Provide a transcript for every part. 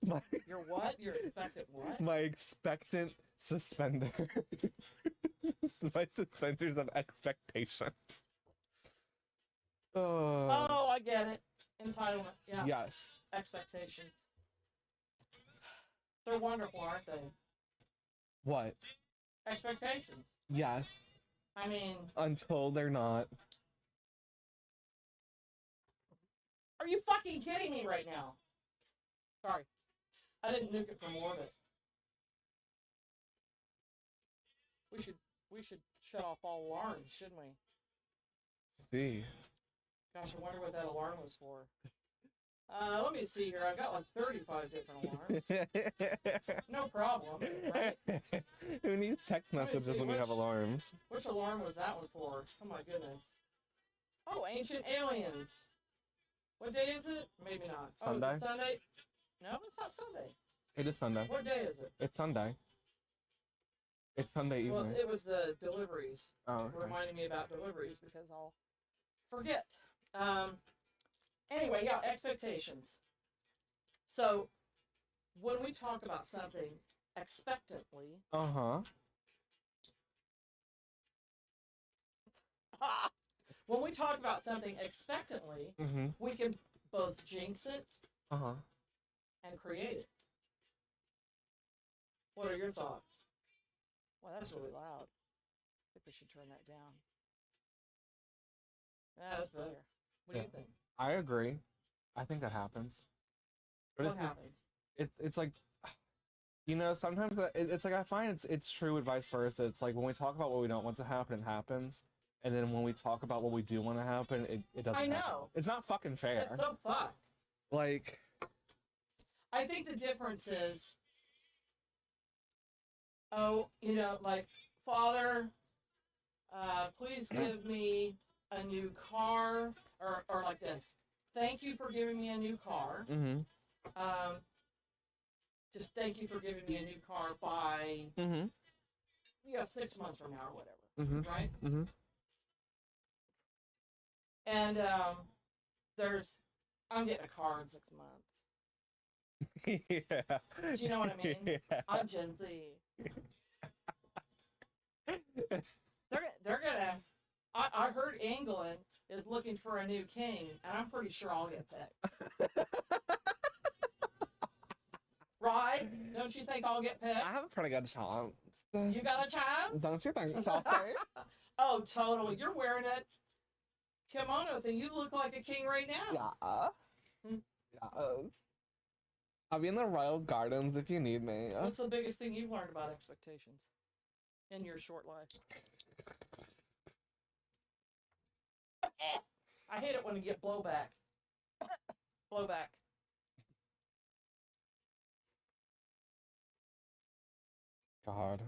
my, Your what? Your expectant what? my expectant suspender. My suspenders of expectation. Oh, I get it. Entitlement. Yeah. Yes. Expectations. They're wonderful, aren't they? What? Expectations. Yes. I mean... Until they're not. Are you fucking kidding me right now? Sorry. I didn't nuke it from orbit. We should shut off all alarms, shouldn't we? See. Gosh, I wonder what that alarm was for. Let me see here. I've got like 35 different alarms. No problem, right? Who needs text messages when you have alarms? Which alarm was that one for? Oh my goodness. Oh, ancient aliens. What day is it? Maybe not. Sunday. Oh, is it Sunday? No, it's not Sunday. It is Sunday. What day is it? It's Sunday. It's Sunday evening. Well, it was the deliveries. Oh, okay. Reminding me about deliveries because I'll forget. Anyway, yeah, expectations. So, when we talk about something expectantly, when we talk about something expectantly, we can both jinx it and create it. What are your thoughts? Well, that's really loud. I think we should turn that down. That's better. What do you think? I agree. I think that happens. But What happens? It's like, you know, sometimes it's like I find it's true with vice versa. It's like when we talk about what we don't want to happen, it happens. And then when we talk about what we do want to happen, it doesn't happen. It's not fucking fair. It's so fucked. Like, I think the difference is, oh, you know, like, Father, please give me a new car, or like this. Thank you for giving me a new car. Just thank you for giving me a new car by, you know, 6 months from now or whatever, right? And I'm getting a car in 6 months. Yeah. Do you know what I mean? Yeah. I'm Gen Z. They're gonna. I heard England is looking for a new king, and I'm pretty sure I'll get picked. Right? Don't you think I'll get picked? I have a pretty good chance. You got a chance? Don't you think, Chelsea? Oh, totally. You're wearing that kimono thing. You look like a king right now. Yeah. Yes. I'll be in the Royal Gardens if you need me. What's the biggest thing you've learned about expectations in your short life? I hate it when you get blowback. Blowback. God.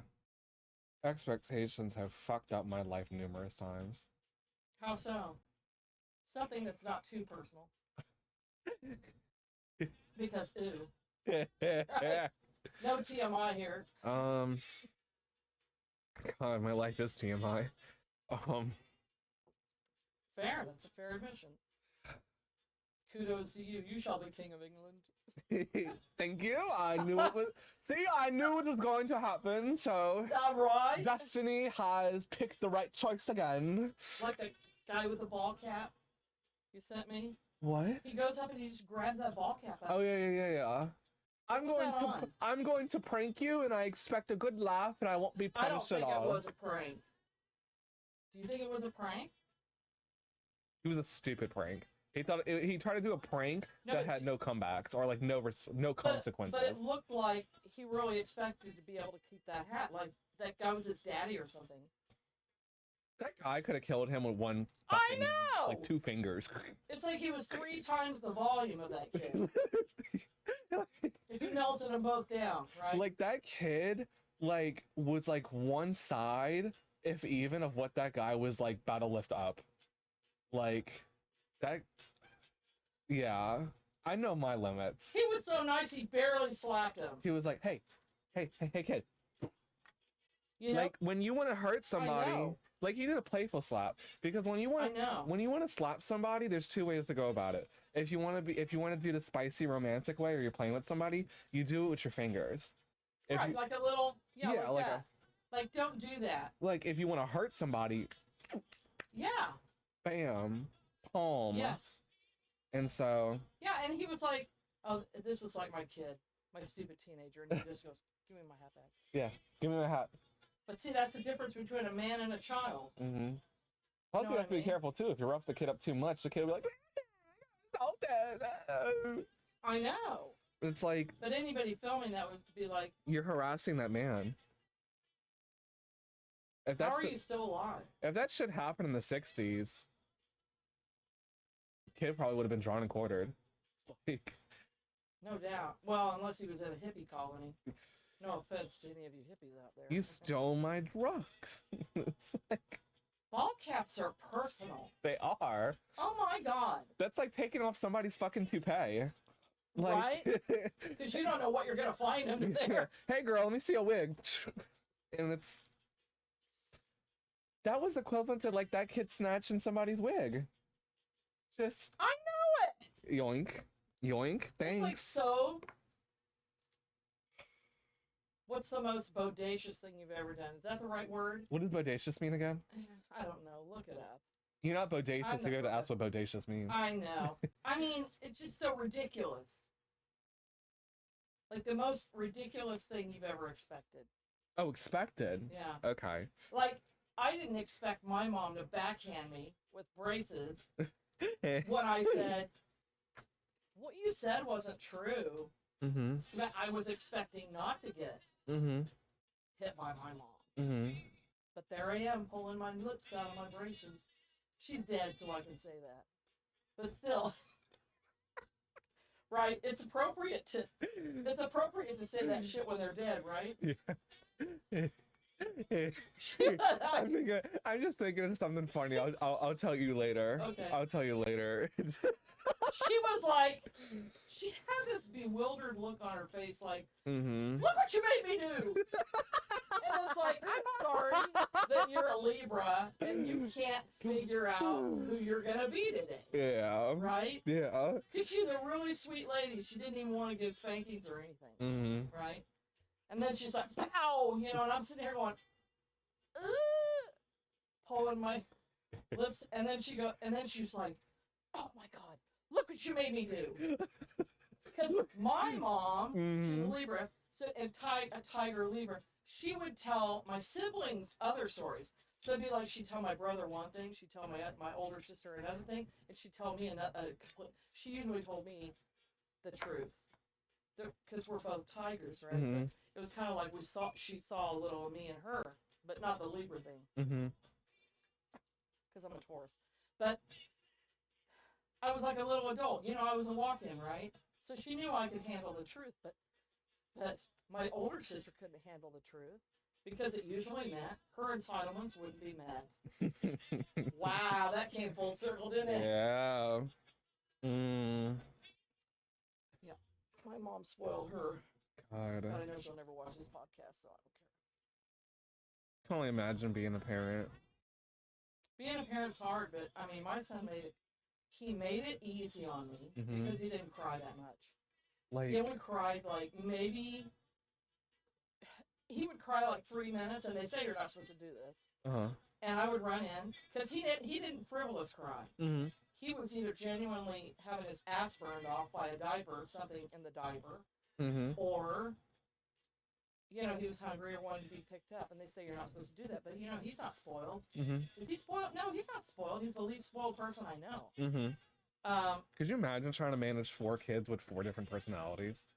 Expectations have fucked up my life numerous times. How so? Something that's not too personal. Because, ew. Right? No TMI here. God, my life is TMI. Fair, that's a fair admission. Kudos to you. You shall be king of England. Thank you. I knew it was. See, I knew it was going to happen. So, all right. Destiny has picked the right choice again. Like the guy with the ball cap you sent me. What? He goes up and he just grabs that ball cap up. Oh yeah. I'm going to prank you, and I expect a good laugh, and I won't be punished at all. I don't think it was a prank. Do you think it was a prank? It was a stupid prank. He tried to do a prank that had no comebacks or like no consequences. But it looked like he really expected to be able to keep that hat. Like that guy was his daddy or something. That guy could have killed him with one. I know. Like 2 fingers. It's like he was 3 times the volume of that kid. If you melted them both down, right? Like that kid, like was like one side, if even, of what that guy was like about to lift up. Like that. Yeah, I know my limits. He was so nice, he barely slapped him. He was like, hey, kid. You know? Like when you want to hurt somebody, like you did a playful slap, because when you want to slap somebody, there's 2 ways to go about it. If you want to do the spicy romantic way, or you're playing with somebody, you do it with your fingers. If Right, you, like a little, yeah, yeah, like like that. Like, don't do that. like if you want to hurt somebody, Yeah. bam, palm. Yes. And so, Yeah, and he was like, oh, this is like my kid, my stupid teenager. And he just goes, give me my hat back. yeah, give me my hat. But see, that's the difference between a man and a child. Mm-hmm. Plus, know you what have to I be mean? careful too. If you rough the kid up too much, the kid will be like, "Salted." I know. It's like But anybody filming that would be like, you're harassing that man. If how that are you still alive? if that shit happened in the '60s, kid probably would have been drawn and quartered. It's like, No doubt. Well, unless he was in a hippie colony. No offense to any of you hippies out there. you stole my drugs. It's like, Ball caps are personal. they are. Oh my god. That's like taking off somebody's fucking toupee. Like, Right? Because you don't know what you're going to find under there. Hey girl, let me see a wig. And that was equivalent to like that kid snatching somebody's wig. Just I know it. yoink, yoink. Thanks. It's like so. What's the most bodacious thing you've ever done? Is that the right word? What does bodacious mean again? I don't know. Look it up. You're not bodacious. You have to ask what bodacious means. I know. I mean, it's just so ridiculous. Like the most ridiculous thing you've ever expected. Oh, expected. Yeah. Okay. Like, I didn't expect my mom to backhand me with braces when I said, what you said wasn't true. Mm-hmm. I was expecting not to get Mm-hmm. hit by my mom. Mm-hmm. But there I am pulling my lips out of my braces. She's dead, so I can say that. But still, right? It's appropriate to say that shit when they're dead, right? Yeah. I'm just thinking of something funny. I'll tell you later. Okay. I'll tell you later. She was like, she had this bewildered look on her face, like, Mm-hmm. look what you made me do. And it's like, I'm sorry that you're a Libra and you can't figure out who you're gonna be today, Yeah. right? Yeah. Because she's a really sweet lady. She didn't even want to give spankings or anything, Mm-hmm. right? And then she's like, pow, you know, and I'm sitting here going, ugh, pulling my lips, and then she's like, oh my God, look what you made me do. Because my mom, she's a Libra, so a tiger Libra, she would tell my siblings other stories. So it'd be like she'd tell my brother one thing, she'd tell my older sister another thing, and she'd tell me she usually told me the truth. Because we're both tigers, right? Mm-hmm. So it was kind of like she saw a little of me and her, but not the Libra thing. Mm-hmm. Because I'm a Taurus. But I was like a little adult. You know, I was a walk-in, right? So she knew I could handle the truth, but my older sister couldn't handle the truth because it usually meant her entitlements wouldn't be met. Wow, that came full circle, didn't it? Yeah. Mm. Yeah. My mom spoiled her. God. But I know she'll never watch this podcast, so I don't care. I can only imagine being a parent. Being a parent's hard, but I mean, my son made it easy on me because he didn't cry that much. Like, He only cried like maybe he would cry like 3 minutes, and they say you're not supposed to do this. uh-huh. And I would run in because he didn't frivolous cry. Mm-hmm. He was either genuinely having his ass burned off by a diaper, something in the diaper, Mm-hmm. or you know, he was hungry or wanted to be picked up, and they say you're not supposed to do that. But you know, he's not spoiled. Mm-hmm. Is he spoiled? No, he's not spoiled. He's the least spoiled person I know. Mm-hmm. Could you imagine trying to manage 4 kids with 4 different personalities?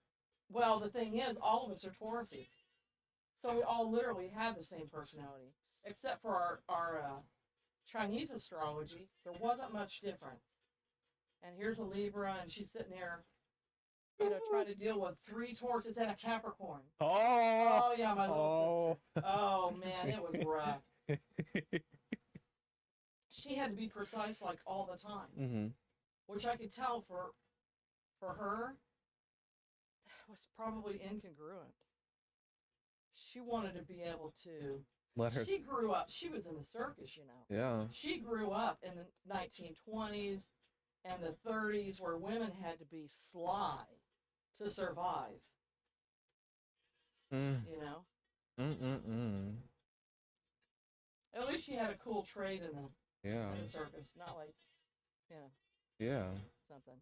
Well, the thing is, all of us are Tauruses. So we all literally had the same personality. Except for our Chinese astrology, there wasn't much difference. And here's a Libra, and she's sitting there, you know, trying to deal with 3 Tauruses and a Capricorn. Oh yeah, my little sister. Oh, man, it was rough. She had to be precise, like, all the time. Mm-hmm. Which I could tell for her, that was probably incongruent. She wanted to be able to... She grew up... She was in the circus, you know. Yeah. She grew up in the 1920s, and the 30s where women had to be sly to survive. Mm. You know? Mm-mm-mm. At least she had a cool trade in Yeah. the circus, not like, you know, Yeah. something.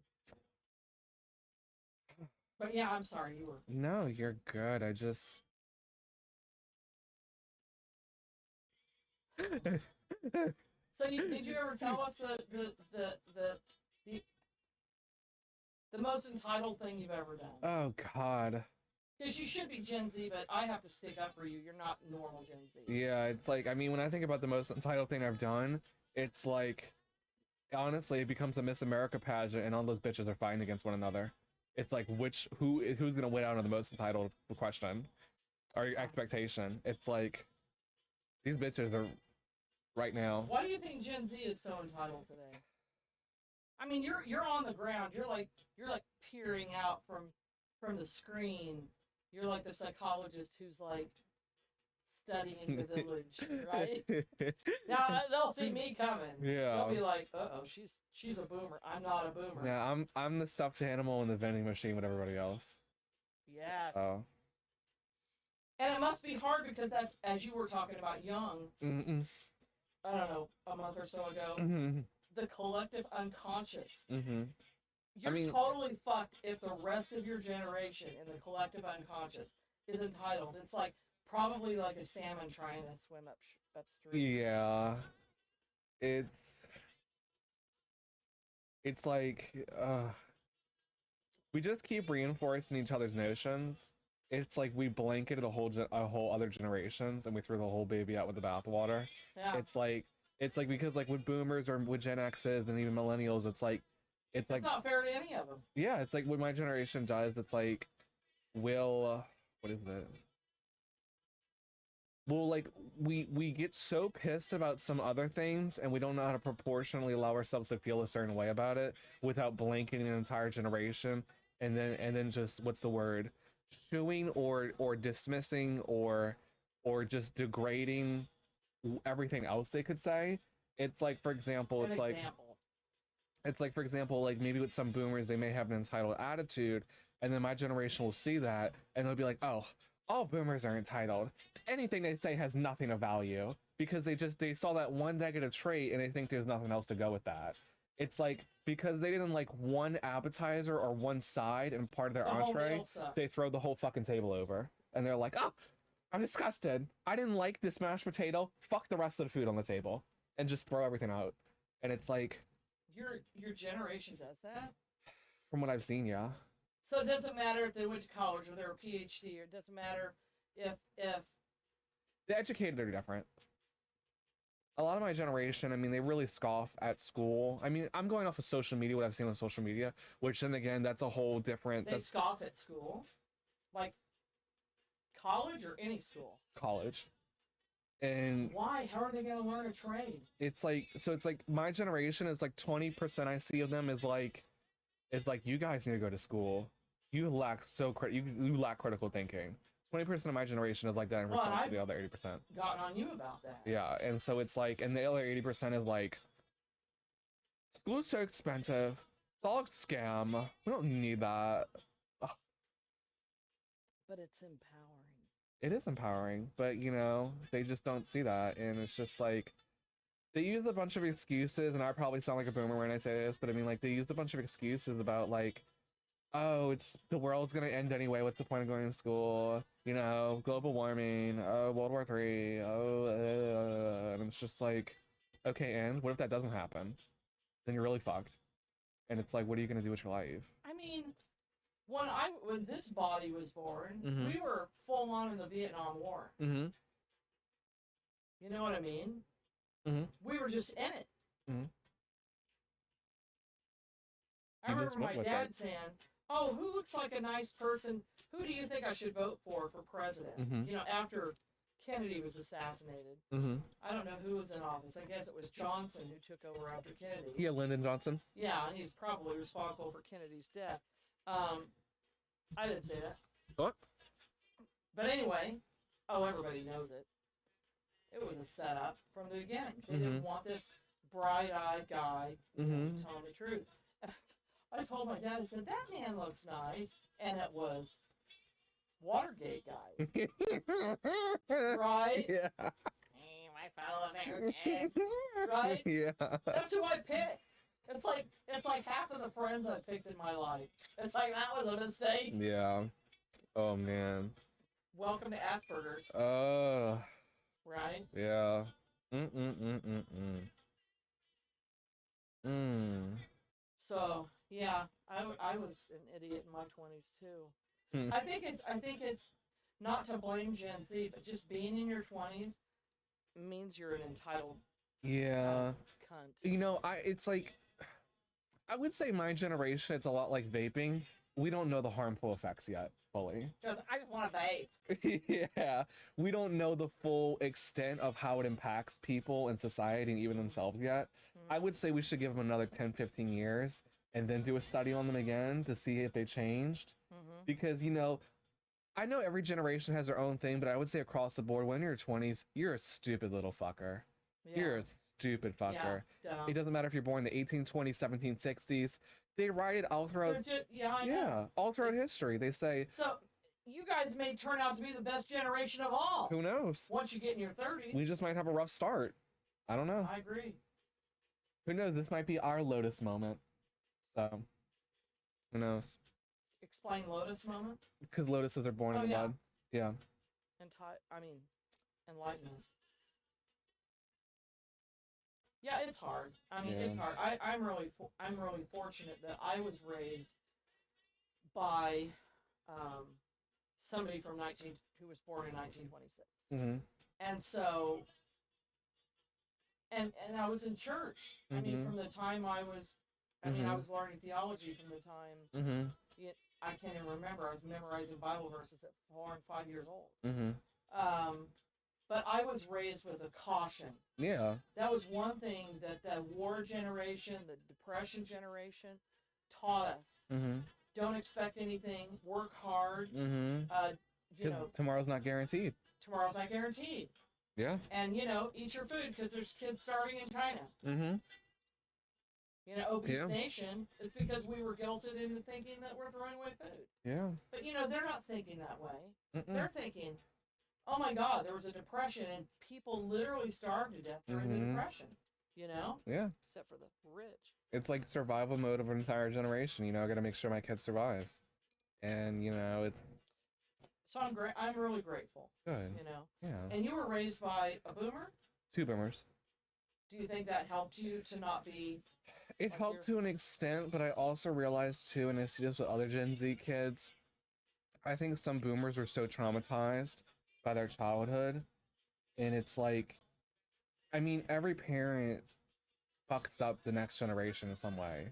But yeah, I'm sorry, you were. No, you're good. I just. So did you ever tell us the most entitled thing you've ever done? Oh God. Because you should be Gen Z, but I have to stick up for you. You're not normal Gen Z. Yeah, it's like, I mean, when I think about the most entitled thing I've done, it's like, honestly, it becomes a Miss America pageant, and all those bitches are fighting against one another. It's like, who's gonna win out on the most entitled question or expectation? It's like, these bitches are right now. Why do you think Gen Z is so entitled today? I mean, you're on the ground. You're like peering out from the screen. You're like the psychologist who's like studying the village, right? Now they'll see me coming. Yeah. They'll be like, "Uh-oh, she's a boomer. I'm not a boomer." Yeah, I'm the stuffed animal in the vending machine with everybody else. Yes. Oh. And it must be hard because that's, as you were talking about young, I don't know, a month or so ago, the collective unconscious. You're totally fucked if the rest of your generation in the collective unconscious is entitled. It's like probably like a salmon trying to swim upstream. Yeah. It's like we just keep reinforcing each other's notions. It's like we blanketed a whole other generations, and we threw the whole baby out with the bathwater. Yeah. It's like because like with boomers or with Gen X's and even millennials, it's like not fair to any of them. Yeah, it's like what my generation does. It's like what is it? Well, like we get so pissed about some other things, and we don't know how to proportionally allow ourselves to feel a certain way about it without blanketing an entire generation, and then just, what's the word, shooing or dismissing or just degrading everything else they could say. It's like, for example, it's like, for example, like maybe with some boomers, they may have an entitled attitude, and then my generation will see that, and they'll be like, oh, all boomers are entitled. Anything they say has nothing of value, because they saw that one negative trait, and they think there's nothing else to go with that. It's like, because they didn't like one appetizer or one side and part of their entree, they throw the whole fucking table over. And they're like, oh, I'm disgusted. I didn't like this mashed potato. Fuck the rest of the food on the table. And just throw everything out. And it's like... Your generation does that? From what I've seen, yeah. So it doesn't matter if they went to college or they're a PhD, or it doesn't matter if... The educated are different. A lot of my generation, I mean, they really scoff at school. I mean, I'm going off of social media, what I've seen on social media, which then again, that's a whole different... They scoff at school? Like college or any school? College. And why? How are they going to learn a trade? It's like, so it's like my generation is like 20% I see of them is like you guys need to go to school. You lack you lack critical thinking. 20% of my generation is like that in response to the other 80%. Gotten on you about that. Yeah, and so it's like, and the other 80% is like, school's so expensive. It's all a scam. We don't need that. Ugh. But it's empowering. It is empowering, but you know, they just don't see that, and it's just like, they use a bunch of excuses, and I probably sound like a boomer when I say this, but I mean, like, they use a bunch of excuses about like, oh, the world's gonna end anyway, what's the point of going to school, you know, global warming, oh, World War III, and it's just like, okay, and what if that doesn't happen? Then you're really fucked. And it's like, what are you gonna do with your life? I mean, when this body was born, we were full on in the Vietnam War. You know what I mean? We were just in it. I remember my dad saying, oh, who looks like a nice person? Who do you think I should vote for president? You know, after Kennedy was assassinated. I don't know who was in office. I guess it was Johnson who took over after Kennedy. Yeah, Lyndon Johnson. Yeah, and he's probably responsible for Kennedy's death. I didn't say that. What? But anyway, everybody knows it. It was a setup from the beginning. They didn't want this bright-eyed guy telling the truth. I told my dad, I said, that man looks nice. And it was Watergate guy. Right? Yeah. Hey, my fellow American. Right? Yeah. That's who I picked. It's like half of the friends I picked in my life. It's like that was a mistake. Yeah. Oh man. Welcome to Asperger's. Right? Right? Yeah. Mm. So yeah, I was an idiot in my 20s too. I think it's not to blame Gen Z, but just being in your 20s means you're an entitled Yeah. cunt. You know, it's like, I would say my generation, it's a lot like vaping. We don't know the harmful effects yet fully. Because I just want to vape. Yeah. We don't know the full extent of how it impacts people and society and even themselves yet. I would say we should give them another 10, 15 years and then do a study on them again to see if they changed. Because, you know, I know every generation has their own thing, but I would say across the board, when you're in your 20s, you're a stupid little fucker. Yeah. You're a stupid fucker. Yeah, it doesn't matter if you're born in the 1820s, 1760s. They write it all throughout. I know. All throughout history. They say. So you guys may turn out to be the best generation of all. Who knows? Once you get in your 30s. We just might have a rough start. I don't know. I agree. Who knows? This might be our Lotus moment. So, who knows? Explain Lotus moment. Because lotuses are born in the blood. Yeah. Enlightenment. Yeah, it's hard. I mean, it's hard. I'm really fortunate that I was raised by somebody who was born in 1926. And so, and I was in church. I mean, from the time I was learning theology from the time. I can't even remember. I was memorizing Bible verses at 4 and 5 years old. But I was raised with a caution. Yeah. That was one thing that the war generation, the depression generation, taught us. Don't expect anything. Work hard. You know, tomorrow's not guaranteed. Tomorrow's not guaranteed. Yeah. And you know, eat your food because there's kids starving in China. You know, obese nation. It's because we were guilted into thinking that we're throwing away food. Yeah. But you know, they're not thinking that way. They're thinking, oh my God, there was a depression and people literally starved to death during the depression. You know? Yeah. Except for the rich. It's like survival mode of an entire generation. You know, I got to make sure my kid survives. And you know, it's. So I'm really grateful. Good. You know. Yeah. And you were raised by a boomer? 2 boomers. Do you think that helped you to not be? It helped to an extent, but I also realized too, and I see this with other Gen Z kids, I think some boomers were so traumatized by their childhood, and it's like, I mean, every parent fucks up the next generation in some way,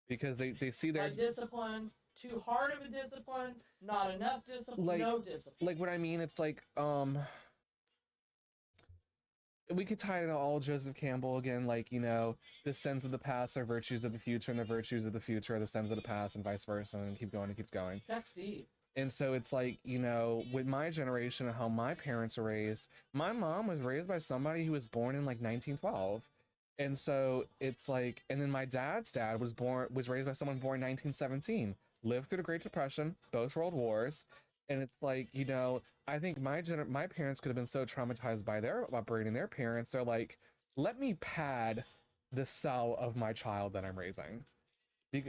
because they see their discipline, too hard of a discipline, not enough discipline, no discipline. Like what I mean, it's like, we could tie it to all Joseph Campbell again, like, you know, the sins of the past are virtues of the future, and the virtues of the future are the sins of the past, and vice versa, and keep going, it keeps going. That's deep. And so it's like, you know, with my generation and how my parents were raised, my mom was raised by somebody who was born in like 1912. And so it's like, and then my dad's dad was raised by someone born in 1917, lived through the Great Depression, both world wars. And it's like, you know, I think my parents could have been so traumatized by their upbringing, their parents. They're like, let me pad the cell of my child that I'm raising,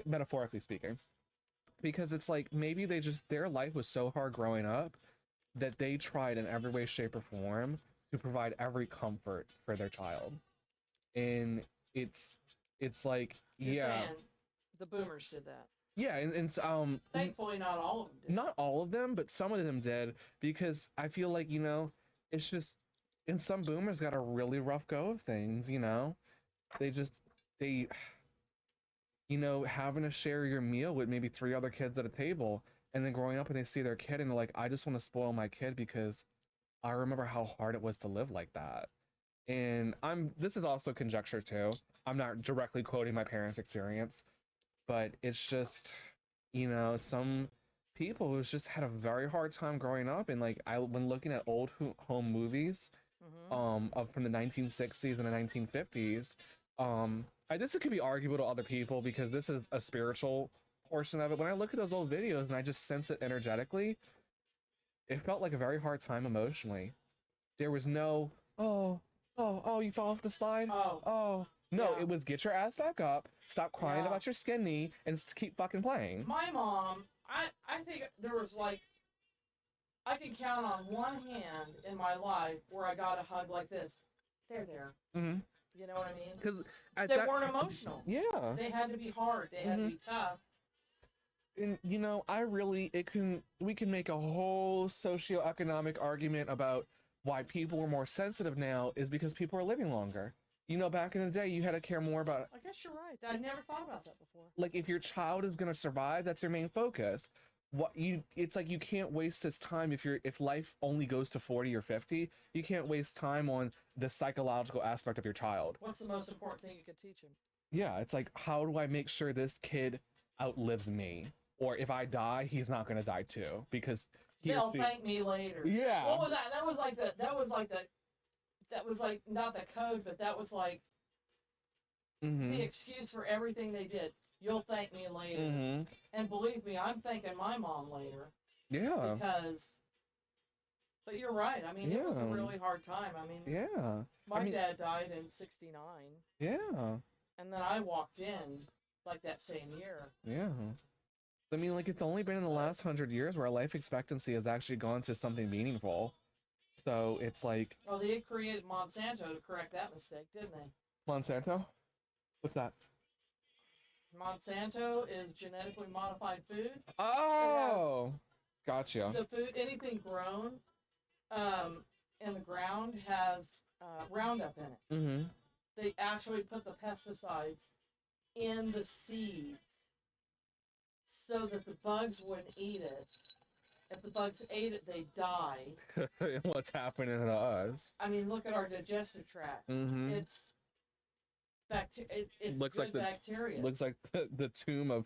metaphorically speaking. Because it's like, maybe their life was so hard growing up that they tried in every way, shape, or form to provide every comfort for their child. And it's like, You're saying the boomers did that. Yeah, and thankfully not all of them did. Not all of them, but some of them did, because I feel like, you know, it's just, and some boomers got a really rough go of things, you know. They you know, having to share your meal with maybe 3 other kids at a table, and then growing up and they see their kid and they're like, I just want to spoil my kid because I remember how hard it was to live like that. And this is also conjecture too. I'm not directly quoting my parents' experience, but it's just, you know, some people who's just had a very hard time growing up. And like, when looking at old home movies, from the 1960s and the 1950s, This could be arguable to other people because this is a spiritual portion of it. When I look at those old videos and I just sense it energetically, it felt like a very hard time emotionally. There was no, oh, you fell off the slide? Oh. No, Yeah. it was get your ass back up, stop crying Yeah. about your skin knee, and keep fucking playing. My mom, I think there was like, I can count on one hand in my life where I got a hug like this. They're there. Mm-hmm. You know what I mean? Because they weren't emotional. Yeah. They had to be hard. They had to be tough. And you know, we can make a whole socioeconomic argument about why people were more sensitive now is because people are living longer. You know, back in the day, you had to care more about. I guess you're right. I never thought about that before. Like, if your child is gonna survive, that's your main focus. It's like you can't waste this time if life only goes to 40 or 50. You can't waste time on the psychological aspect of your child. What's the most important thing you could teach him? Yeah, it's like, how do I make sure this kid outlives me? Or if I die, he's not gonna die too, because they'll thank me later. Yeah. What was that? That was like not the code, but that was like the excuse for everything they did. You'll thank me later. And believe me, I'm thanking my mom later. Yeah. But you're right. I mean, it was a really hard time. I mean, my dad died in '69. Yeah. And then I walked in like that same year. Yeah. I mean, like, it's only been in the last 100 years where our life expectancy has actually gone to something meaningful. So it's like... Oh, they created Monsanto to correct that mistake, didn't they? Monsanto? What's that? Monsanto is genetically modified food. Oh! Gotcha. The food, anything grown in the ground has Roundup in it. They actually put the pesticides in the seeds so that the bugs wouldn't eat it. If the bugs ate it, they die. What's happening to us? I mean, look at our digestive tract. It's it's looks good like the bacteria. Looks like the tomb of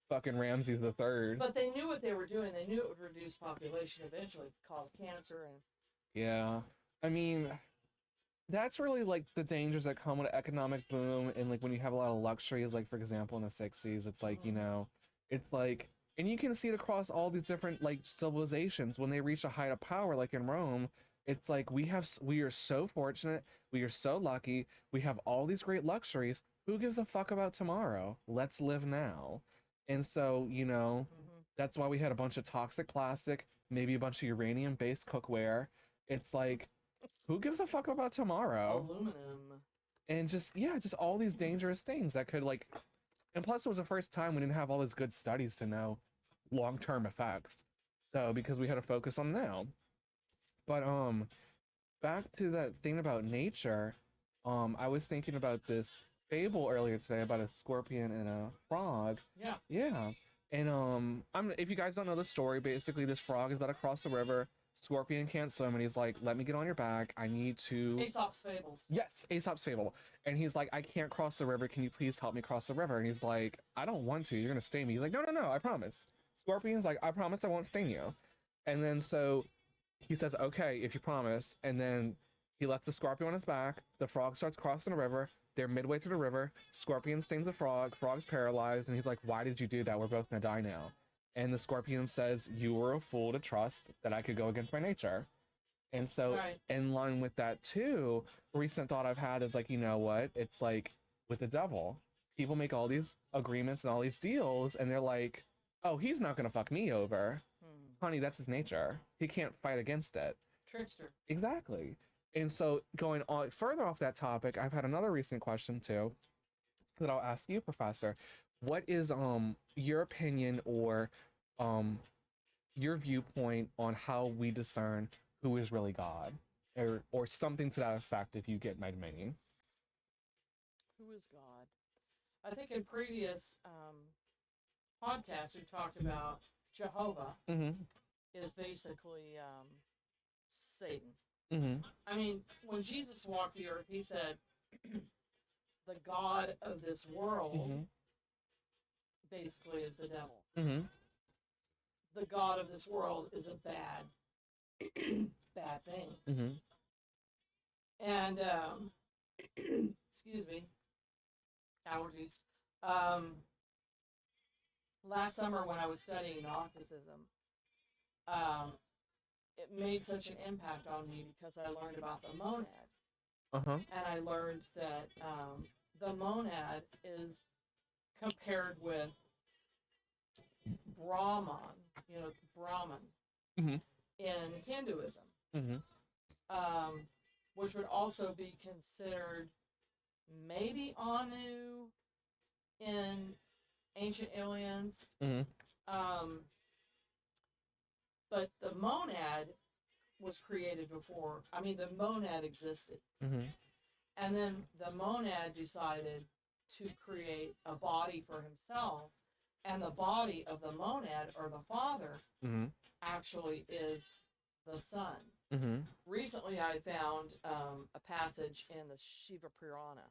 fucking Ramses the Third. But they knew what they were doing. They knew it would reduce population eventually, cause cancer, and yeah. I mean, that's really like the dangers that come with an economic boom, and like when you have a lot of luxuries, like for example in the 60s, it's like, you know, it's like, and you can see it across all these different like civilizations when they reach a height of power, like in Rome. It's like we are so fortunate, we are so lucky, we have all these great luxuries. Who gives a fuck about tomorrow? Let's live now. And so, you know, that's why we had a bunch of toxic plastic, maybe a bunch of uranium-based cookware. It's like, who gives a fuck about tomorrow? Aluminum. And just all these dangerous things that could like, and plus it was the first time we didn't have all these good studies to know long-term effects. So because we had to focus on now. But back to that thing about nature, I was thinking about this fable earlier today about a scorpion and a frog. Yeah. Yeah. And if you guys don't know the story, basically this frog is about to cross the river. Scorpion can't swim, and he's like, let me get on your back. I need to... Aesop's Fables. Yes, Aesop's Fable. And he's like, I can't cross the river. Can you please help me cross the river? And he's like, I don't want to. You're going to sting me. He's like, no, I promise. Scorpion's like, I promise I won't sting you. And then so he says, okay, if you promise. And then he lets the scorpion on his back. The frog starts crossing the river. They're midway through the river. Scorpion stings the frog. Frog's paralyzed. And he's like, why did you do that? We're both going to die now. And the scorpion says, you were a fool to trust that I could go against my nature. And so in line with that too, a recent thought I've had is like, you know what? It's like with the devil. People make all these agreements and all these deals, and they're like, oh, he's not going to fuck me over. Honey, that's his nature. He can't fight against it. Trickster. Exactly. And so going on further off that topic, I've had another recent question too that I'll ask you, Professor. What is your opinion or your viewpoint on how we discern who is really God, or something to that effect, if you get my meaning? Who is God? I think in previous podcasts we talked about Jehovah is basically Satan. I mean, when Jesus walked the earth, he said, the God of this world basically is the devil. The God of this world is a bad thing. And excuse me. allergies. Last summer when I was studying Gnosticism, it made such an impact on me because I learned about the monad. Uh-huh. And I learned that the monad is compared with Brahman, Brahman Mm-hmm. in Hinduism, Mm-hmm. which would also be considered maybe Anu in Ancient Aliens. Mm-hmm. But the monad was created before. I mean, the monad existed. Mm-hmm. And then the monad decided to create a body for himself. And the body of the monad, or the father, Mm-hmm. actually is the son. Mm-hmm. Recently, I found a passage in the Shiva Purana.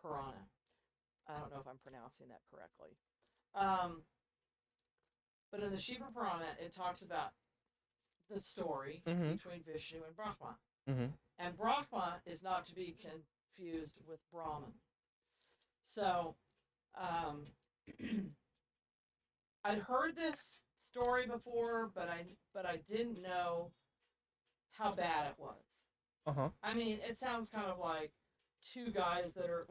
I don't know if I'm pronouncing that correctly. But in the Shiva Purana, it talks about the story between Vishnu and Brahma. Mm-hmm. And Brahma is not to be confused with Brahman. So, I'd heard this story before, but I didn't know how bad it was. Uh-huh. I mean, it sounds kind of like two guys that are,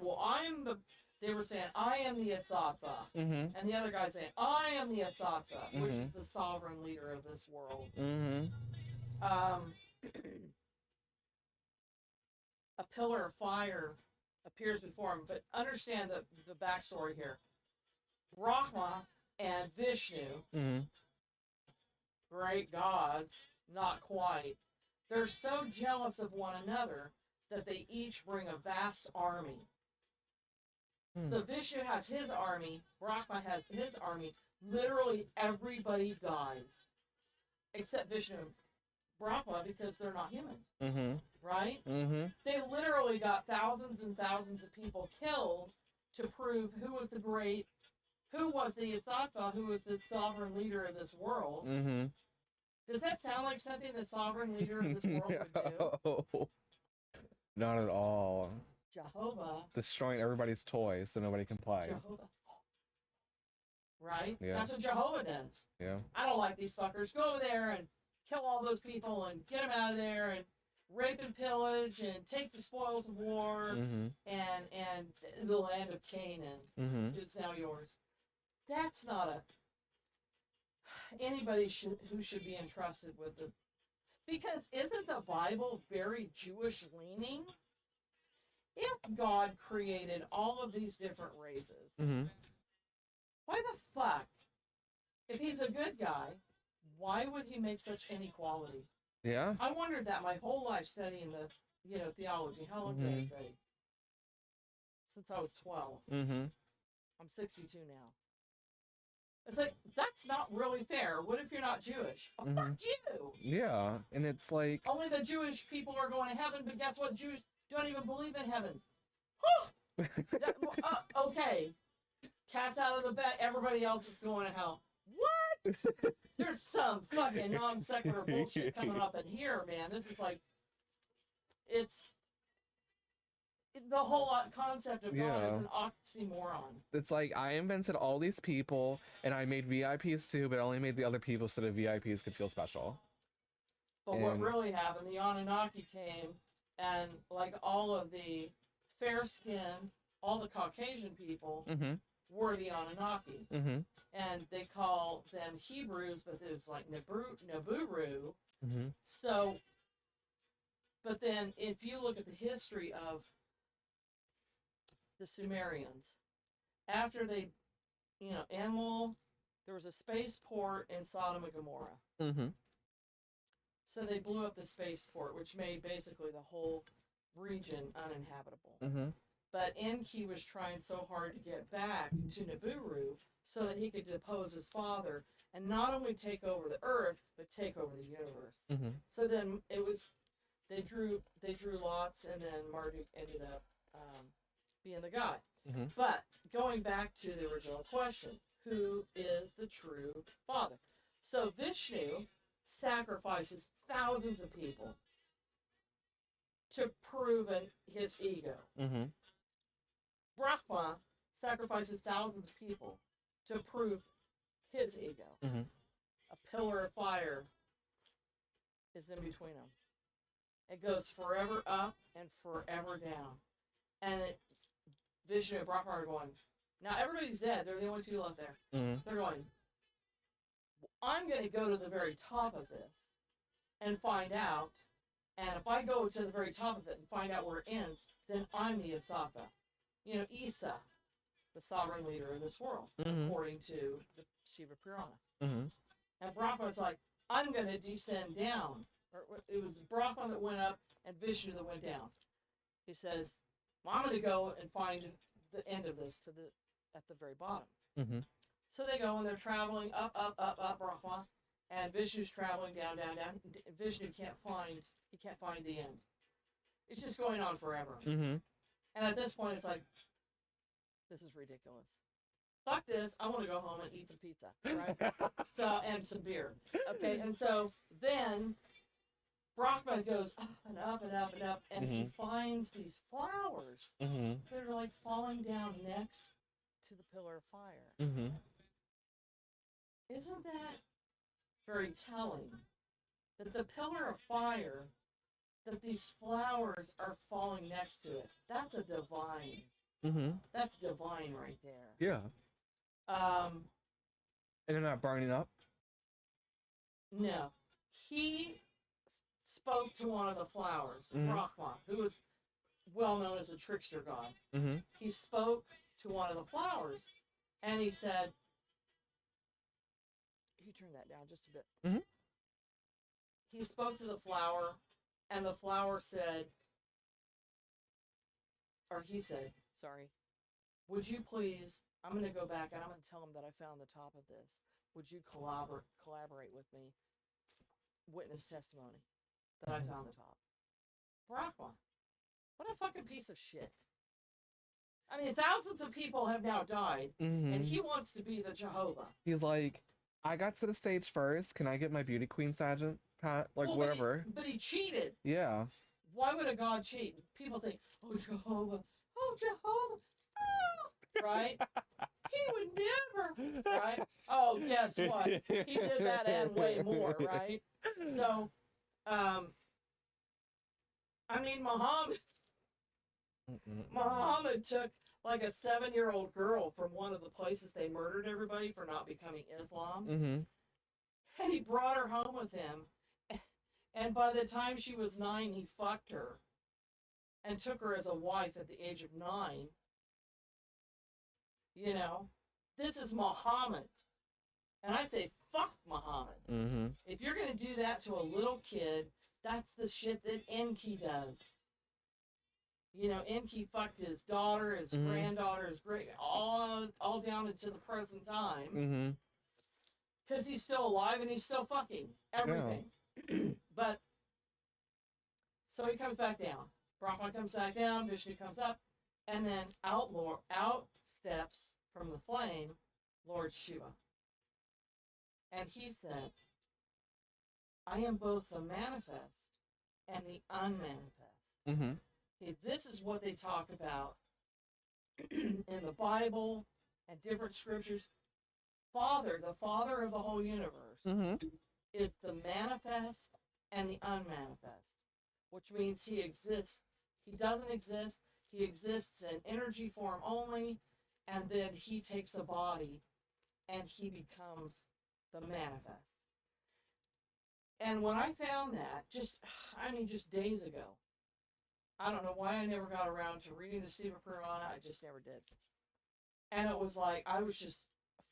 they were saying, I am the Asattva. Mm-hmm. And the other guy saying, I am the Asattva, which is the sovereign leader of this world. Mm-hmm. A pillar of fire appears before him, but understand the backstory here. Brahma and Vishnu, great gods, not quite. They're so jealous of one another that they each bring a vast army. So Vishnu has his army, Brahma has his army. Literally everybody dies, except Vishnu and Brahma, because they're not human, right? They literally got thousands and thousands of people killed to prove who was the Asattva, who was the sovereign leader of this world. Does that sound like something the sovereign leader of this world would do? Not at all. Jehovah. Destroying everybody's toys so nobody can play. Jehovah. Right? Yeah. That's what Jehovah does. Yeah. I don't like these fuckers. Go over there and kill all those people and get them out of there and rape and pillage and take the spoils of war and the land of Canaan is now yours. That's not anybody who should be entrusted with the, because isn't the Bible very Jewish leaning? If God created all of these different races, why the fuck, if he's a good guy, why would he make such inequality? Yeah. I wondered that my whole life studying the, theology. How long did I study? Since I was 12. I'm 62 now. It's like, that's not really fair. What if you're not Jewish? Oh, fuck you! Yeah, and it's like... Only the Jewish people are going to heaven, but guess what? Jews don't even believe in heaven. Okay. Cat's out of the bag. Everybody else is going to hell. What? There's some fucking non sequitur bullshit coming up in here, man. This is like, it's the whole concept of God is an oxymoron. It's like, I invented all these people, and I made VIPs too, but I only made the other people so that VIPs could feel special. But what really happened, the Anunnaki came, and like all of the fair-skinned, all the Caucasian people were the Anunnaki. And they call them Hebrews, but it's like Nibiru. So, but then if you look at the history of the Sumerians, after they, Enlil, there was a spaceport in Sodom and Gomorrah. So they blew up the spaceport, which made basically the whole region uninhabitable. But Enki was trying so hard to get back to Nibiru so that he could depose his father and not only take over the earth, but take over the universe. So then they drew lots, and then Marduk ended up being the guy. But going back to the original question, who is the true father? So Vishnu sacrifices thousands of people to prove his ego. Brahma sacrifices thousands of people to prove his ego. Mm-hmm. A pillar of fire is in between them. It goes forever up and forever down. And Vishnu and Brahma are going, now everybody's dead. They're the only two left there. Mm-hmm. They're going, I'm going to go to the very top of this and find out. And if I go to the very top of it and find out where it ends, then I'm the Asaka. You know, Isa, the sovereign leader of this world, according to the Shiva Purana. Mm-hmm. And Brahma's like, I'm going to descend down. Or it was Brahma that went up and Vishnu that went down. He says, well, I'm going to go and find the end of this at the very bottom. Mm-hmm. So they go and they're traveling up, Brahma, and Vishnu's traveling down, down, down. Vishnu can't find the end. It's just going on forever. Mm-hmm. And at this point, it's like, this is ridiculous. Fuck this. I want to go home and eat some pizza, right? And some beer. Okay, and so then Brahma goes up and up and up and up, and he finds these flowers that are like falling down next to the pillar of fire. Mm-hmm. Isn't that very telling? That the pillar of fire, that these flowers are falling next to it. That's a divine. Mm-hmm. That's divine right there. Yeah. And they're not burning up? No. He spoke to one of the flowers, Brahma, who was well known as a trickster god. Mm-hmm. He spoke to one of the flowers, and he said, you turn that down just a bit. Mm-hmm. He spoke to the flower, and the flower said, or he said, sorry, would you please, I'm going to go back and I'm going to tell him that I found the top of this. Would you collaborate with me? Witness testimony that I found the top. Brahma. What a fucking piece of shit. I mean, thousands of people have now died, and he wants to be the Jehovah. He's like, I got to the stage first. Can I get my beauty queen pageant? Whatever. But he cheated. Yeah. Why would a god cheat? People think, oh, Jehovah. Oh, Jehovah. Oh, right? He would never. Right? Oh, guess what? He did that and way more, right? So, I mean, Muhammad took like a 7-year-old girl from one of the places they murdered everybody for not becoming Islam. And he brought her home with him. And by the time she was 9, he fucked her and took her as a wife at the age of 9. You know, this is Muhammad. And I say, fuck Muhammad. If you're going to do that to a little kid, that's the shit that Enki does. You know, Enki fucked his daughter, his granddaughter, his great, all down into the present time. Because he's still alive and he's still fucking everything. Yeah. But, so he comes back down. Brahma comes back down, Vishnu comes up, and then out steps from the flame Lord Shiva. And he said, I am both the manifest and the unmanifest. This is what they talk about in the Bible and different scriptures. The Father of the whole universe, is the manifest and the unmanifest, which means he exists. He doesn't exist. He exists in energy form only, and then he takes a body and he becomes the manifest. And when I found that, just days ago, I don't know why I never got around to reading the Shiva Purana. I just never did. And it was like, I was just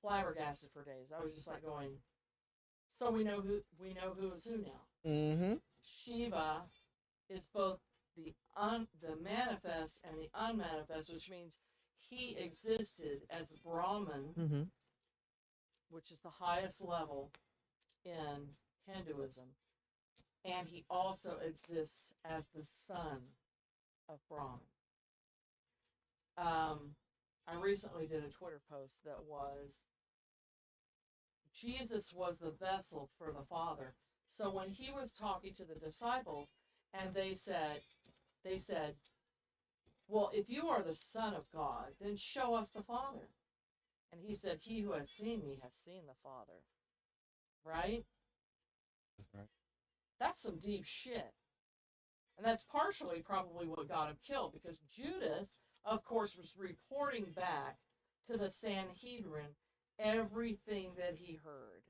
flabbergasted for days. I was just like going, so we know who is who now. Shiva is both the manifest and the unmanifest, which means he existed as Brahman, which is the highest level in Hinduism, and he also exists as the son of Brahman. I recently did a Twitter post that was, Jesus was the vessel for the Father. So when he was talking to the disciples, and they said, well, if you are the Son of God, then show us the Father. And he said, he who has seen me has seen the Father. Right? That's right. That's some deep shit. And that's partially probably what got him killed, because Judas, of course, was reporting back to the Sanhedrin everything that he heard.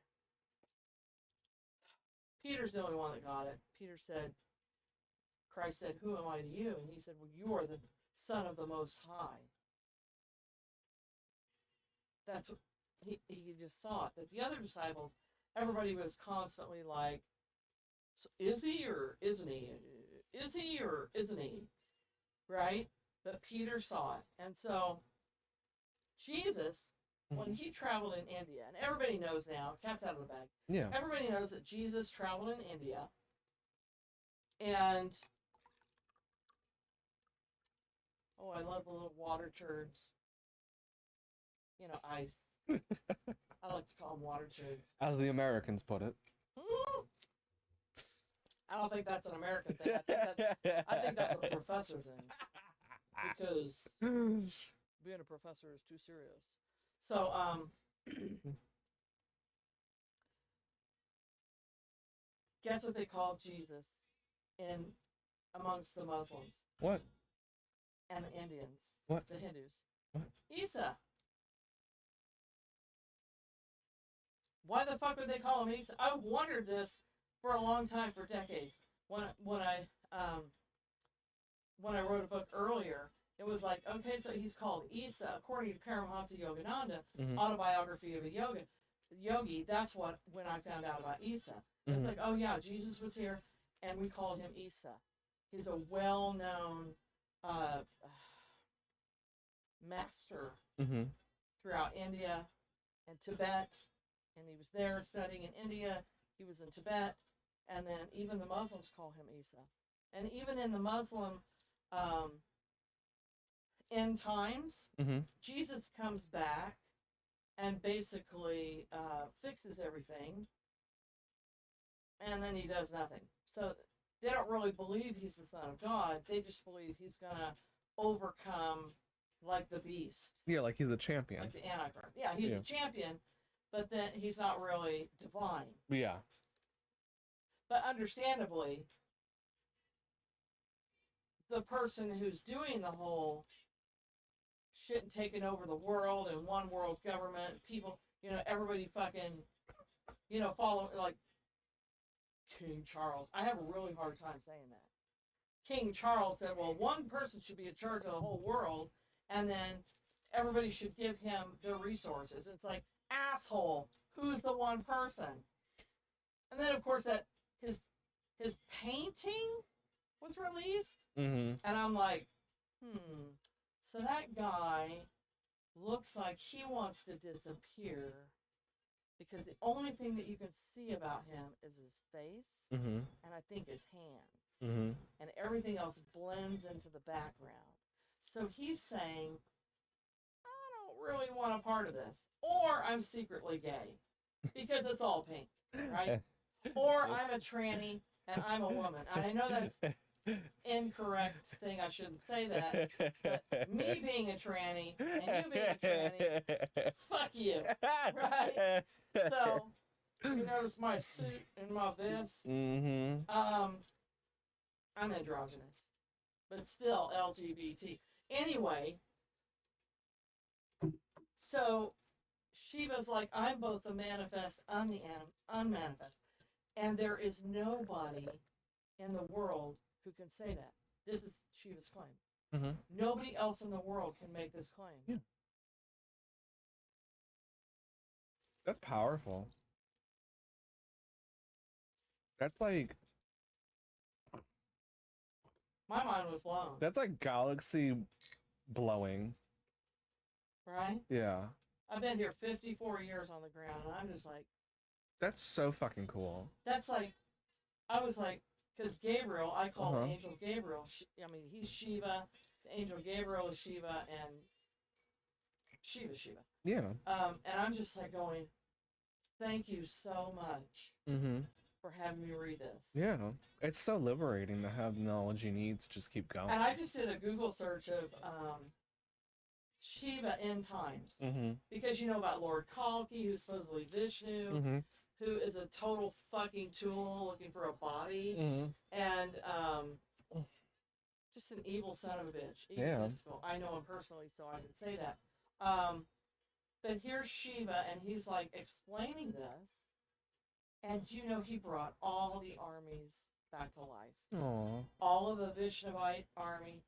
Peter's the only one that got it. Peter said, Christ said, who am I to you? And he said, well, you are the Son of the Most High. That's what he just saw it. But the other disciples, everybody was constantly like, so is he or isn't he? Is he or isn't he? Right? But Peter saw it. And so Jesus, when he traveled in India, and everybody knows now, cat's out of the bag. Yeah. Everybody knows that Jesus traveled in India. And oh, I love the little water turds. You know, ice. I like to call them water turds. As the Americans put it. I don't think that's an American thing. I think that's a professor thing. Because being a professor is too serious. So, guess what they called Jesus in amongst the Muslims? What? And the Indians. What? The Hindus. What? Isa. Why the fuck would they call him Isa? I wondered this for a long time, for decades. When I wrote a book earlier, it was like, okay, so he's called Isa, according to Paramahansa Yogananda, Autobiography of a Yogi. That's when I found out about Isa. It's like, oh yeah, Jesus was here, and we called him Isa. He's a well-known master throughout India and Tibet, and he was there studying in India. He was in Tibet, and then even the Muslims call him Isa. And even in the Muslim end times, Jesus comes back and basically fixes everything, and then he does nothing. So they don't really believe he's the Son of God. They just believe he's going to overcome, like the beast. Yeah, like he's a champion. Like the Antichrist. Yeah, he's a champion, but then he's not really divine. Yeah. But understandably, the person who's doing the whole shit and taking over the world and one world government, people, everybody fucking, follow, like, King Charles. I have a really hard time saying that. King Charles said, well, one person should be in charge of the whole world, and then everybody should give him their resources. It's like, asshole, who's the one person? And then, of course, that his painting was released, and I'm like, so that guy looks like he wants to disappear, because the only thing that you can see about him is his face, and I think his hands, and everything else blends into the background. So he's saying, I don't really want a part of this, or I'm secretly gay, because it's all pink, right? Or I'm a tranny, and I'm a woman. And I know that's incorrect thing, I shouldn't say that, but me being a tranny, and you being a tranny, fuck you, right? So, you notice my suit and my vest? I'm androgynous, but still LGBT. Anyway, so Shiva's like, I'm both the manifest and the unmanifest. And there is nobody in the world who can say that. This is Shiva's claim. Nobody else in the world can make this claim. Yeah. That's powerful. That's like... My mind was blown. That's like galaxy blowing. Right? Yeah. I've been here 54 years on the ground, and I'm just like... That's so fucking cool. That's like... I was like... Because Gabriel, I call Angel Gabriel. He's Shiva. The Angel Gabriel is Shiva, and Shiva. Yeah. And I'm just like going, thank you so much for having me read this. Yeah, it's so liberating to have the knowledge you need to just keep going. And I just did a Google search of Shiva end times. Because you know about Lord Kalki, who's supposedly Vishnu, who is a total fucking tool looking for a body, and just an evil son of a bitch. Egotistical. I know him personally, so I can say that. But here's Shiva, and he's like explaining this, and you know he brought all the armies back to life. Aww. All of the Vishnavite army,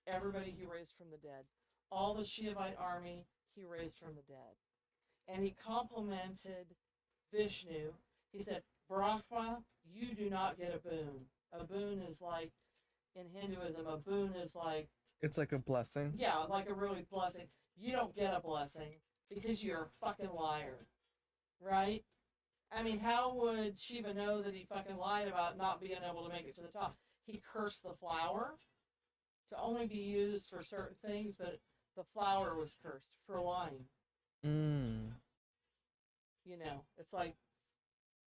everybody he raised from the dead. All the Shiavite army he raised from the dead. And he complimented Vishnu. He said, Brahma, you do not get a boon. A boon is like, in Hinduism, a boon is like... It's like a blessing? Yeah, like a really blessing. You don't get a blessing because you're a fucking liar. Right? I mean, how would Shiva know that he fucking lied about not being able to make it to the top? He cursed the flower to only be used for certain things, but the flower was cursed for lying. You know, it's like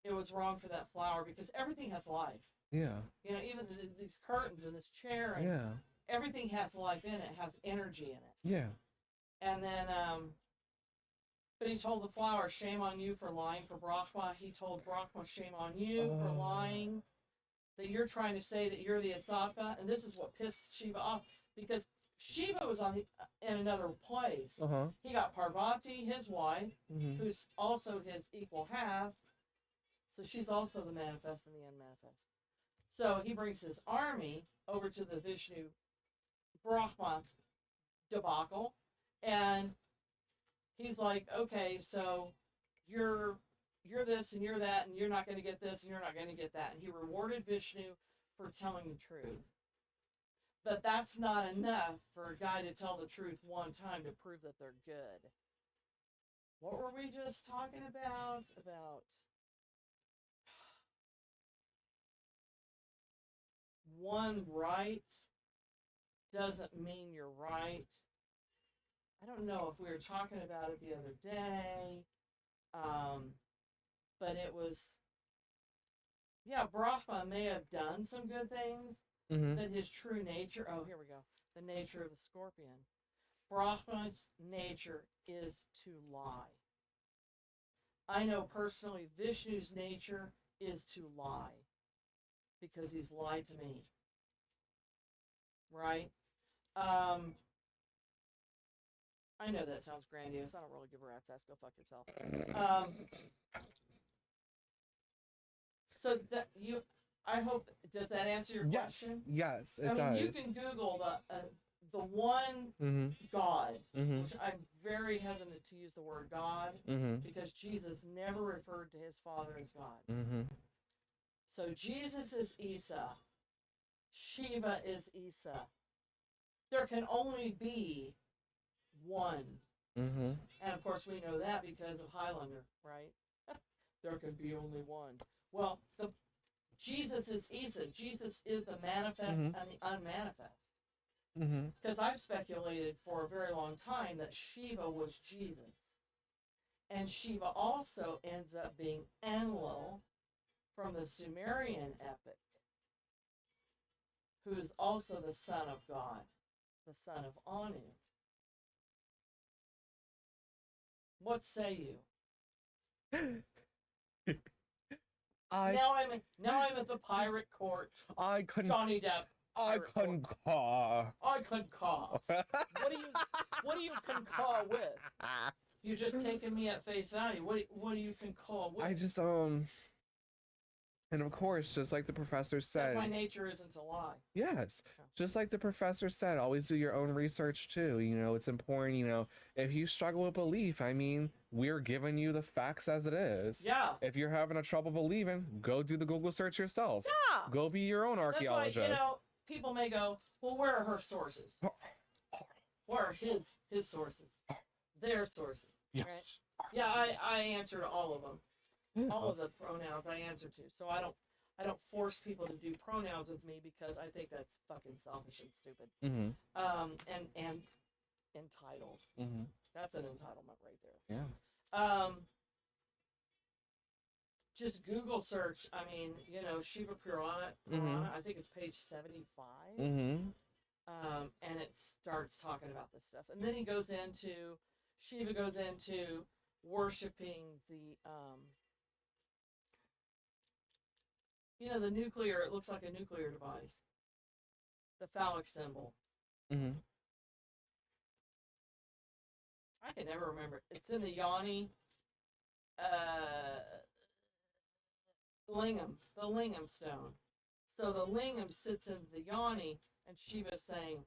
it was wrong for that flower because everything has life. Yeah. You know, even these curtains and this chair, and everything has life in it, has energy in it. Yeah. And then, but he told the flower, shame on you for lying for Brahma. He told Brahma, shame on you for lying, that you're trying to say that you're the Asatva. And this is what pissed Shiva off, because Shiva was in another place. He got Parvati, his wife, who's also his equal half. So she's also the manifest and the unmanifest. So he brings his army over to the Vishnu Brahma debacle, and he's like, okay, so you're this and you're that, and you're not going to get this and you're not going to get that. And he rewarded Vishnu for telling the truth. But that's not enough for a guy to tell the truth one time to prove that they're good. What were we just talking about? About one right doesn't mean you're right. I don't know if we were talking about it the other day, but it was, Brahma may have done some good things, but his true nature, here we go, the nature of the scorpion. Brahma's nature is to lie. I know personally Vishnu's nature is to lie, because he's lied to me. Right? I know that sounds grandiose. I don't really give a rat's ass. Go fuck yourself. So that I hope, does that answer your question? Yes, it I mean, does. you can Google the one God, which I'm very hesitant to use the word God, because Jesus never referred to his Father as God. So Jesus is Isa. Shiva is Isa. There can only be one. And of course we know that because of Highlander, right? There can be only one. Well, Jesus is Isa. Jesus is the manifest and the unmanifest. Because I've speculated for a very long time that Shiva was Jesus. And Shiva also ends up being Enlil from the Sumerian epic, who's also the son of God, the son of Anu. What say you? Now I'm at the pirate court. Johnny Depp. I concur. What do you concur with? You're just taking me at face value. What do you concur with? I just and of course, just like the professor said, because my nature isn't to lie. Yes, just like the professor said, always do your own research too. You know, it's important. You know, if you struggle with belief, I mean, we're giving you the facts as it is. Yeah. If you're having a trouble believing, go do the Google search yourself. Yeah. Go be your own archaeologist. That's why, you know, people may go, well, where are her sources? Where are his sources? Their sources. Yes. Right? Yeah, I answer to all of them. All of the pronouns I answer to. So I don't force people to do pronouns with me because I think that's fucking selfish and stupid. And entitled. That's an entitlement right there. Yeah. just Google search. I mean, you know, Shiva Purana. I think it's page 75. Mm-hmm. And it starts talking about this stuff, and then Shiva goes into worshiping the you know, the nuclear. It looks like a nuclear device. The phallic symbol. Mm-hmm. I can never remember. It's in the Yoni lingam, the lingam stone. So the lingam sits in the Yoni, and Shiva's saying,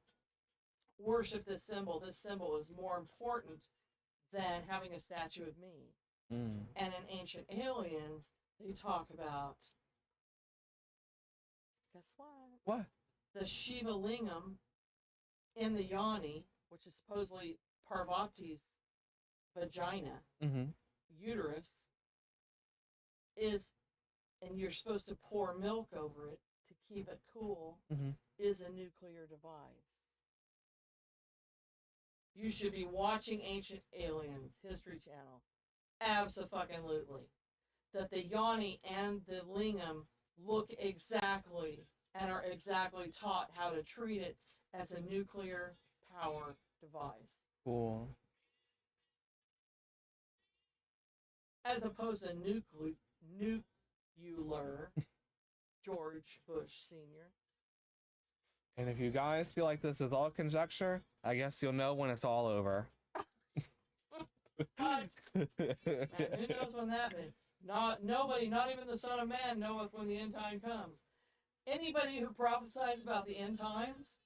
worship this symbol. This symbol is more important than having a statue of me. Mm. And in Ancient Aliens, they talk about, guess what? What? The Shiva lingam in the Yoni, which is supposedly Parvati's vagina, Mm-hmm. uterus, is, and you're supposed to pour milk over it to keep it cool, Mm-hmm. is a nuclear device. You should be watching Ancient Aliens, History Channel. Abso-fucking-lutely. That the Yoni and the lingam look exactly and are exactly taught how to treat it as a nuclear power device. Cool. As opposed to nuclear George Bush Sr. And if you guys feel like this is all conjecture, I guess you'll know when it's all over. And who knows when that is? Nobody, not even the Son of Man, knoweth when the end time comes. Anybody who prophesies about the end times,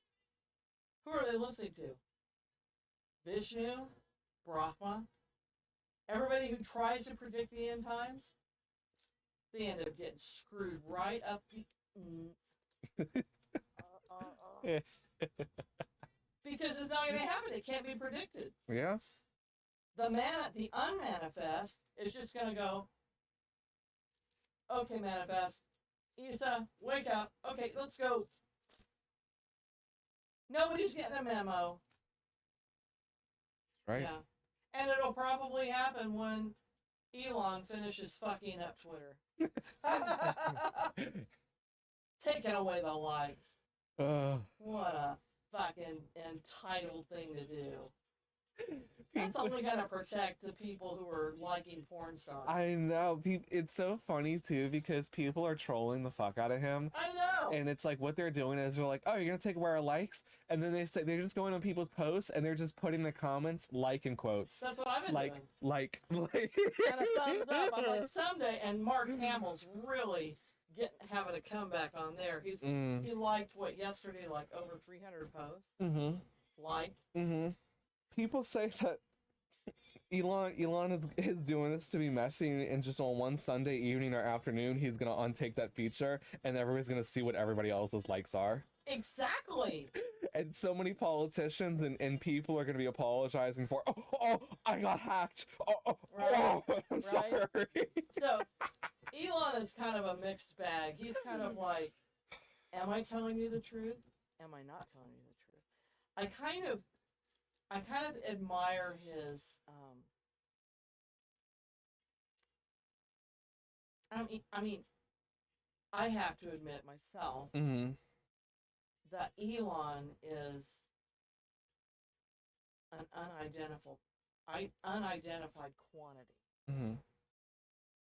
who are they listening to? Vishnu, Brahma, everybody who tries to predict the end times, they end up getting screwed right up. Because it's not going to happen. It can't be predicted. Yeah. The unmanifest is just going to go, okay, manifest. Isa, wake up. Okay, let's go. Nobody's getting a memo. Right. Yeah. And it'll probably happen when Elon finishes fucking up Twitter. Taking away the likes. What a fucking entitled thing to do. That's only going to protect the people who are liking porn stars. I know. It's so funny, too, because people are trolling the fuck out of him. I know. And it's like, what they're doing is they're like, oh, you're going to take away our likes? And then they're just going on people's posts, and they're just putting the comments like in quotes. That's what I've been doing. Like. And a thumbs up. I'm like, someday. And Mark Hamill's really having a comeback on there. He liked, what, yesterday, like over 300 posts? Mm-hmm. Liked. Mm-hmm. People say that Elon is doing this to be messy, and just on one Sunday evening or afternoon, he's going to untake that feature, and everybody's going to see what everybody else's likes are. Exactly. And so many politicians and people are going to be apologizing for, oh, I got hacked. Right. I'm sorry. So, Elon is kind of a mixed bag. He's kind of like, am I telling you the truth? Am I not telling you the truth? I kind of admire his, I mean, I have to admit myself that Elon is an unidentified quantity. Mm-hmm.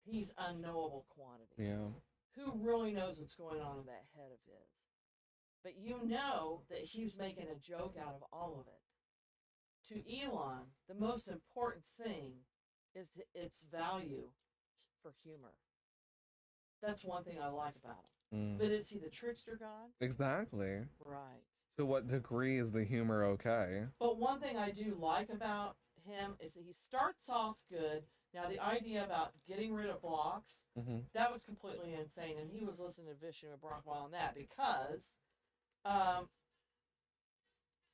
He's unknowable quantity. Yeah. Who really knows what's going on in that head of his? But you know that he's making a joke out of all of it. To Elon, the most important thing is its value for humor. That's one thing I like about him. But is he the trickster god? Exactly. Right. To what degree is the humor okay? But one thing I do like about him is that he starts off good. Now, the idea about getting rid of blocks, that was completely insane. And he was listening to Vishnu and Brahma on that because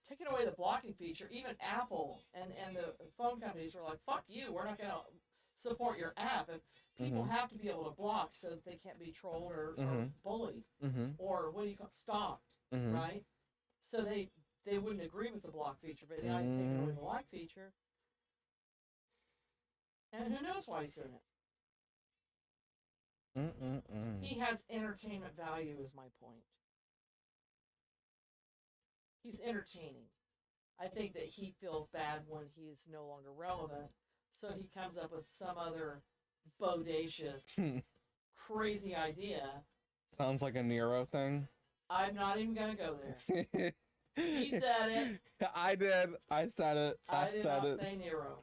taking away the blocking feature, even Apple and the phone companies were like, fuck you, we're not going to support your app. If people have to be able to block so that they can't be trolled or bullied or what do you call stalked, right? So they wouldn't agree with the block feature, but now he's taking away the like feature. And who knows why he's doing it? He has entertainment value, is my point. He's entertaining. I think that he feels bad when he's no longer relevant, so he comes up with some other bodacious, crazy idea. Sounds like a Nero thing. I'm not even gonna go there. He said it. I did. I said it. I did not it. say Nero.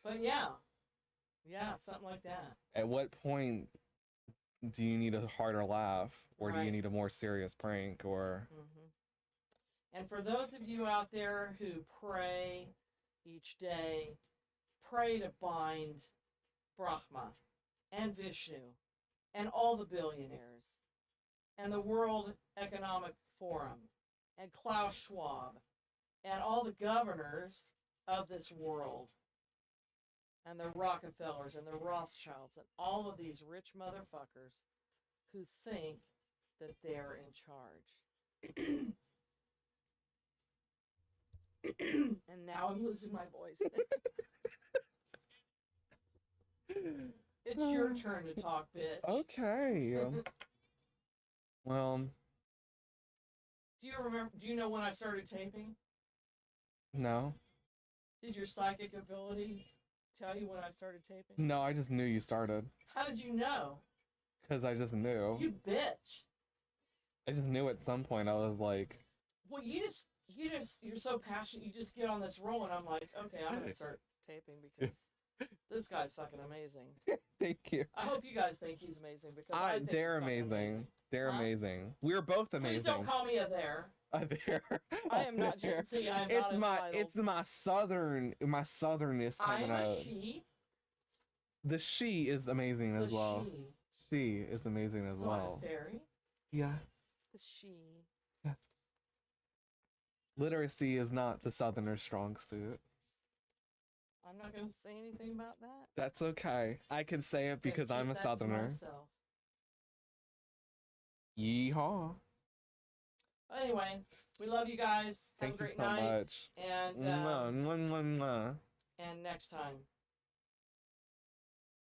But yeah. Yeah, something like that. At what point do you need a harder laugh? Or do you need a more serious prank? Or... And for those of you out there who pray each day, pray to bind Brahma and Vishnu and all the billionaires and the World Economic Forum and Klaus Schwab and all the governors of this world and the Rockefellers and the Rothschilds and all of these rich motherfuckers who think that they're in charge. And now I'm losing my voice. It's your turn to talk, bitch. Okay. Well... Do you know when I started taping? No. Did your psychic ability tell you when I started taping? No, I just knew you started. How did you know? Because I just knew. You bitch. I just knew at some point I was like... Well, you're so passionate, you just get on this roll, and I'm like, okay, I'm going to start taping because this guy's fucking amazing. Thank you. I hope you guys think he's amazing because I think they're he's amazing. They're amazing. We're both amazing. Please don't call me a there. There. I am not Gen Z. I am not entitled. It's my southernness coming out. I am a she. The she is amazing as well. She is amazing as well. A fairy. Yes. The she. Yes. Literacy is not the southerner's strong suit. I'm not going to say anything about that. That's okay. I can say it because I'm a southerner. Yeehaw. Anyway, we love you guys. Have a great night. Thank you so much. And, and next time.